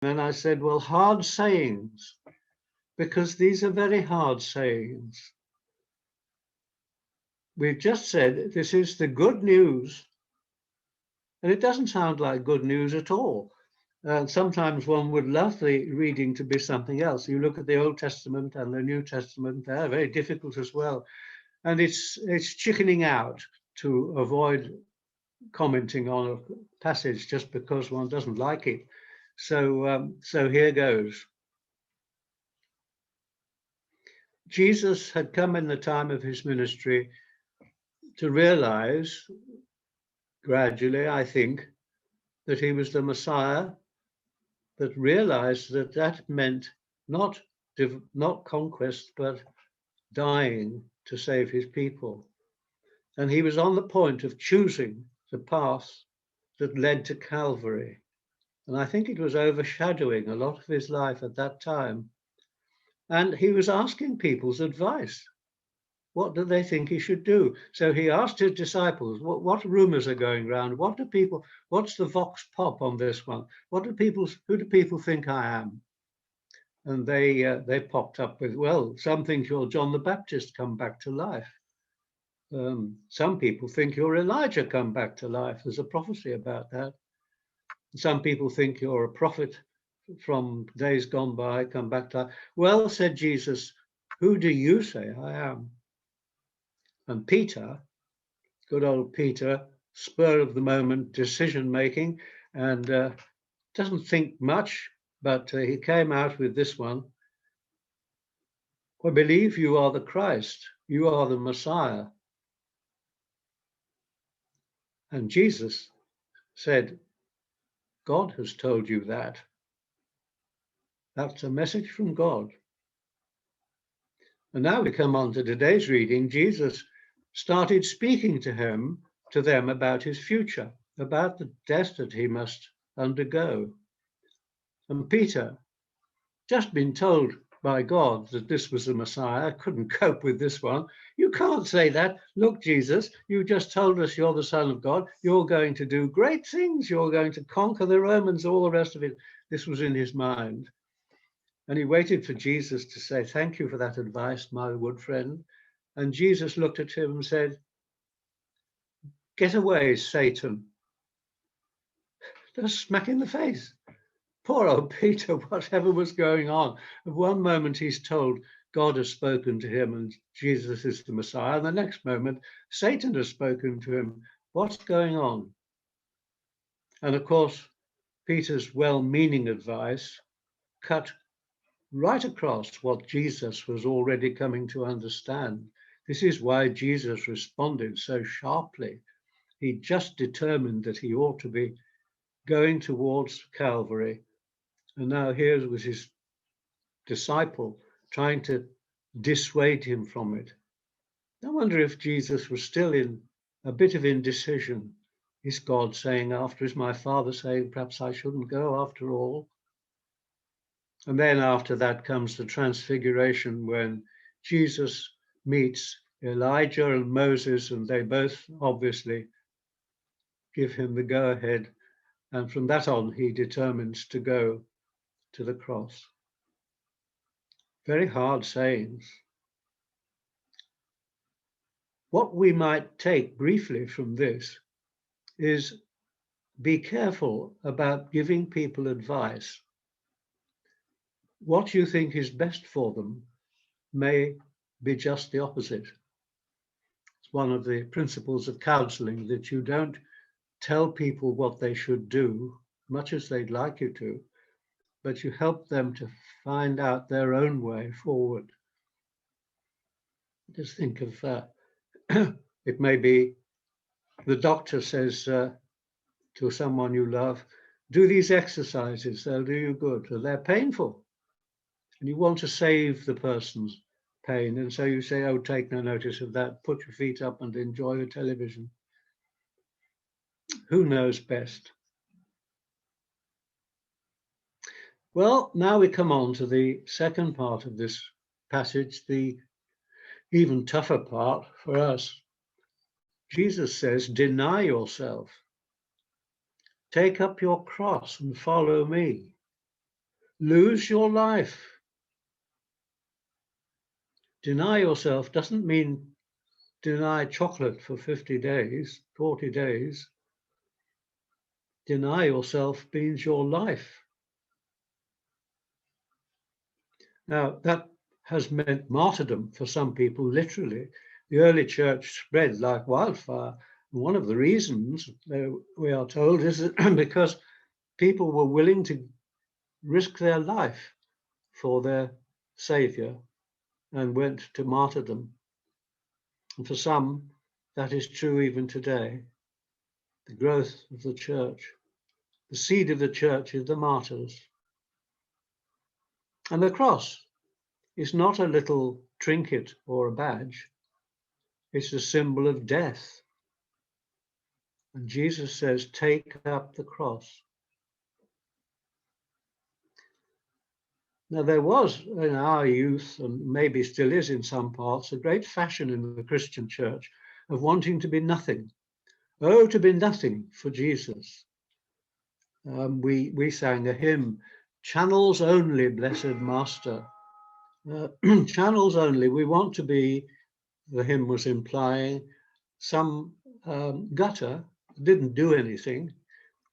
And I said, well, hard sayings, because these are very hard sayings. We've just said this is the good news, and it doesn't sound like good news at all. Sometimes one would love the reading to be something else. You look at the Old Testament and the New Testament, they're very difficult as well. And it's chickening out to avoid commenting on a passage just because one doesn't like it. So here goes. Jesus had come in the time of his ministry to realize, gradually, I think, that he was the Messiah, that realized that that meant not conquest, but dying to save his people. And he was on the point of choosing the path that led to Calvary. And I think it was overshadowing a lot of his life at that time. And he was asking people's advice. What do they think he should do? So he asked his disciples, what rumors are going around? What's the vox pop on this one? Who do people think I am? And they popped up with, well, some think you're John the Baptist come back to life. Some people think you're Elijah come back to life. There's a prophecy about that. Some people think you're a prophet from days gone by, come back to life. Well, said Jesus, who do you say I am? And Peter, good old Peter, spur of the moment decision making, and doesn't think much, but he came out with this one. I believe you are the Christ, you are the Messiah. And Jesus said, God has told you that. That's a message from God. And now we come on to today's reading. Jesus started speaking to them about his future, about the death that he must undergo. And Peter, just been told by God that this was the Messiah, couldn't cope with this one. You can't say that. Look, Jesus, you just told us you're the Son of God. You're going to do great things. You're going to conquer the Romans, all the rest of it. This was in his mind. And he waited for Jesus to say, thank you for that advice, my good friend. And Jesus looked at him and said, get away, Satan. Just smack in the face. Poor old Peter, whatever was going on. At one moment he's told God has spoken to him and Jesus is the Messiah. And the next moment, Satan has spoken to him. What's going on? And of course, Peter's well-meaning advice cut right across what Jesus was already coming to understand. This is why Jesus responded so sharply. He just determined that he ought to be going towards Calvary. And now here was his disciple trying to dissuade him from it. I wonder if Jesus was still in a bit of indecision. Is God saying after, is my Father saying perhaps I shouldn't go after all? And then after that comes the transfiguration when Jesus meets Elijah and Moses, and they both obviously give him the go-ahead. And from that on, he determines to go to the cross. Very hard sayings. What we might take briefly from this is be careful about giving people advice. What you think is best for them may be just the opposite. It's one of the principles of counseling, that you don't tell people what they should do, much as they'd like you to, but you help them to find out their own way forward. Just think of it may be the doctor says to someone you love, do these exercises, they'll do you good. And they're painful. And you want to save the person's pain. And so you say, oh, take no notice of that. Put your feet up and enjoy the television. Who knows best? Well, now we come on to the second part of this passage, the even tougher part for us. Jesus says, deny yourself. Take up your cross and follow me. lose your life. Deny yourself doesn't mean deny chocolate for 50 days, 40 days. Deny yourself means your life. Now, that has meant martyrdom for some people, literally. The early church spread like wildfire. One of the reasons, we are told, is because people were willing to risk their life for their Saviour and went to martyrdom. And for some, that is true even today. The growth of the church, the seed of the church is the martyrs. And the cross is not a little trinket or a badge. It's a symbol of death. And Jesus says, take up the cross. Now, there was in our youth, and maybe still is in some parts, a great fashion in the Christian church of wanting to be nothing. Oh, to be nothing for Jesus. We sang a hymn, channels only, blessed Master. Channels only. We want to be, the hymn was implying, some gutter, didn't do anything,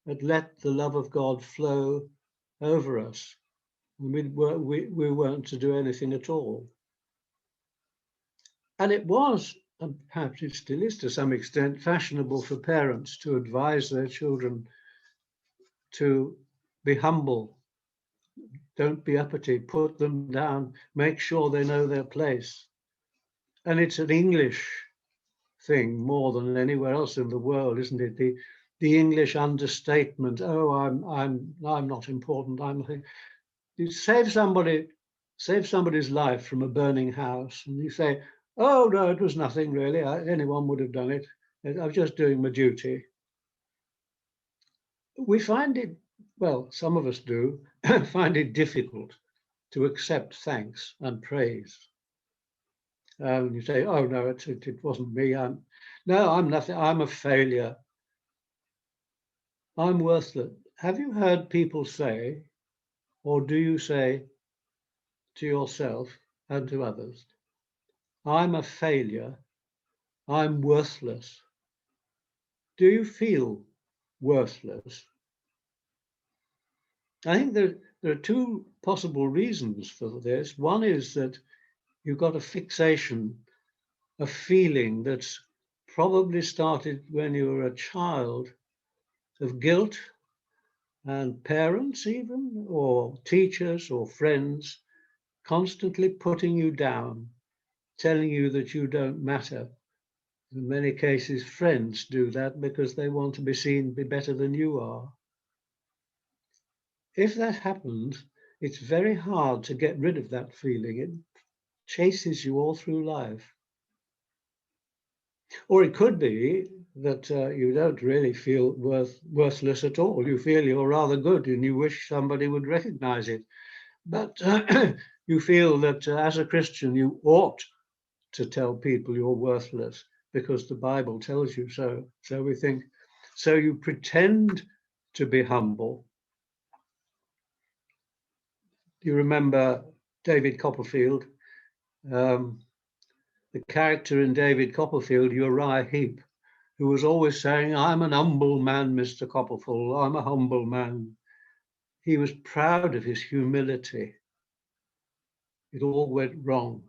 but let the love of God flow over us. We weren't to do anything at all. And it was, and perhaps it still is to some extent, fashionable for parents to advise their children to be humble. Don't be uppity, put them down, make sure they know their place. And it's an English thing more than anywhere else in the world, isn't it? The English understatement, oh, I'm not important, you save somebody's life from a burning house, and you say, oh no, it was nothing really, anyone would have done it, I was just doing my duty. We find it, well, some of us do, find it difficult to accept thanks and praise. You say, oh no, it wasn't me, I'm nothing, I'm a failure, I'm worthless. Have you heard people say, or do you say to yourself and to others, I'm a failure, I'm worthless? Do you feel worthless? I think there are two possible reasons for this. One is that you've got a fixation, a feeling that's probably started when you were a child, of guilt, and parents even, or teachers or friends constantly putting you down, telling you that you don't matter. In many cases, friends do that because they want to be seen to be better than you are. If that happens, it's very hard to get rid of that feeling. It chases you all through life. Or it could be that you don't really feel worthless at all. You feel you're rather good and you wish somebody would recognize it. But you feel that as a Christian, you ought to tell people you're worthless because the Bible tells you so. So we think, so you pretend to be humble. You remember David Copperfield, the character in David Copperfield, Uriah Heep, who was always saying, I'm an humble man, Mr. Copperfield, I'm a humble man. He was proud of his humility. It all went wrong.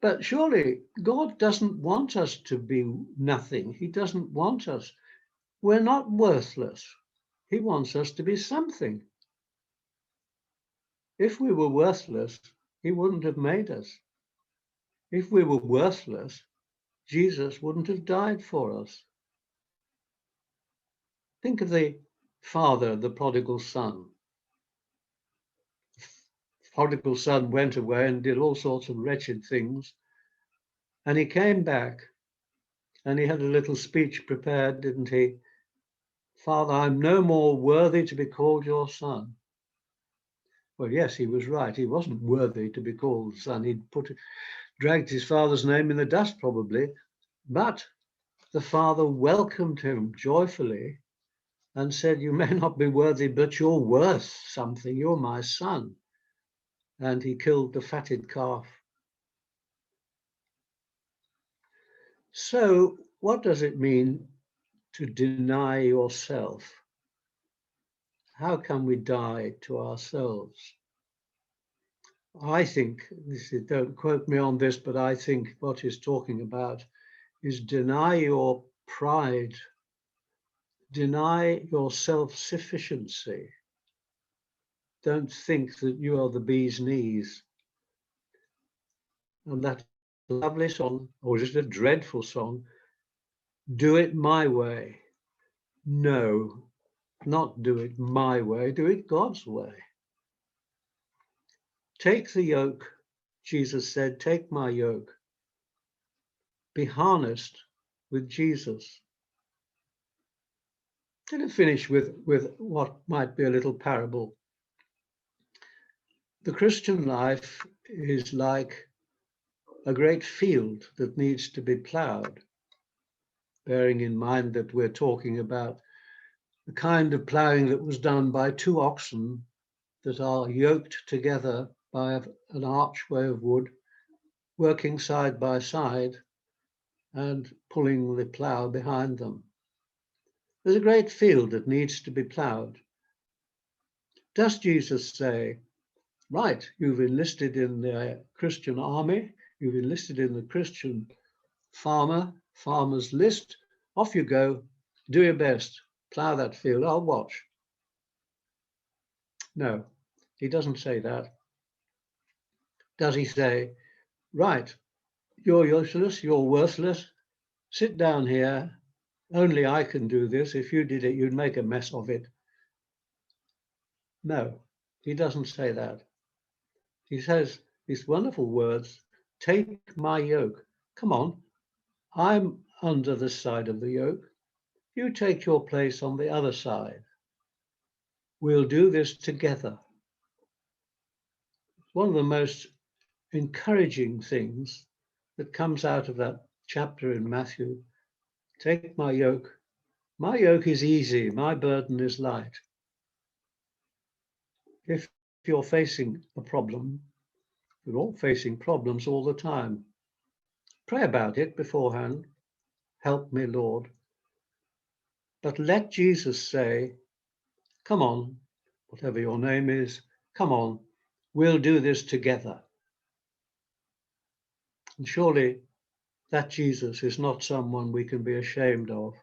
But surely God doesn't want us to be nothing. He doesn't want us. We're not worthless. He wants us to be something. If we were worthless, he wouldn't have made us. If we were worthless, Jesus wouldn't have died for us. Think of the father, the prodigal son. The prodigal son went away and did all sorts of wretched things. And he came back and he had a little speech prepared, didn't he? Father, I'm no more worthy to be called your son. Well, yes, he was right. He wasn't worthy to be called son. He'd dragged his father's name in the dust probably, but the father welcomed him joyfully and said, "You may not be worthy, but you're worth something. You're my son." And he killed the fatted calf. So what does it mean to deny yourself? How can we die to ourselves? I think, don't quote me on this, but I think what he's talking about is deny your pride, deny your self-sufficiency. Don't think that you are the bee's knees. And that lovely song, or is it a dreadful song? Do it my way. No, not do it my way, do it God's way. Take the yoke, Jesus said, take my yoke. Be harnessed with Jesus. I'm going to finish with what might be a little parable. The Christian life is like a great field that needs to be ploughed, bearing in mind that we're talking about the kind of ploughing that was done by 2 oxen that are yoked together by an archway of wood, working side by side and pulling the plough behind them. There's a great field that needs to be ploughed. Does Jesus say, right, you've enlisted in the Christian army, you've enlisted in the Christian farmer's list, off you go, do your best, plough that field, I'll watch? No, he doesn't say that. Does he say, right, you're useless, you're worthless, sit down here, only I can do this, if you did it, you'd make a mess of it? No, he doesn't say that. He says these wonderful words, take my yoke. Come on, I'm under this side of the yoke. You take your place on the other side. We'll do this together. One of the most encouraging things that comes out of that chapter in Matthew, take my yoke. My yoke is easy, my burden is light. If you're facing a problem, we're all facing problems all the time. Pray about it beforehand. Help me, Lord. But let Jesus say, come on, whatever your name is, come on, we'll do this together. And surely that Jesus is not someone we can be ashamed of.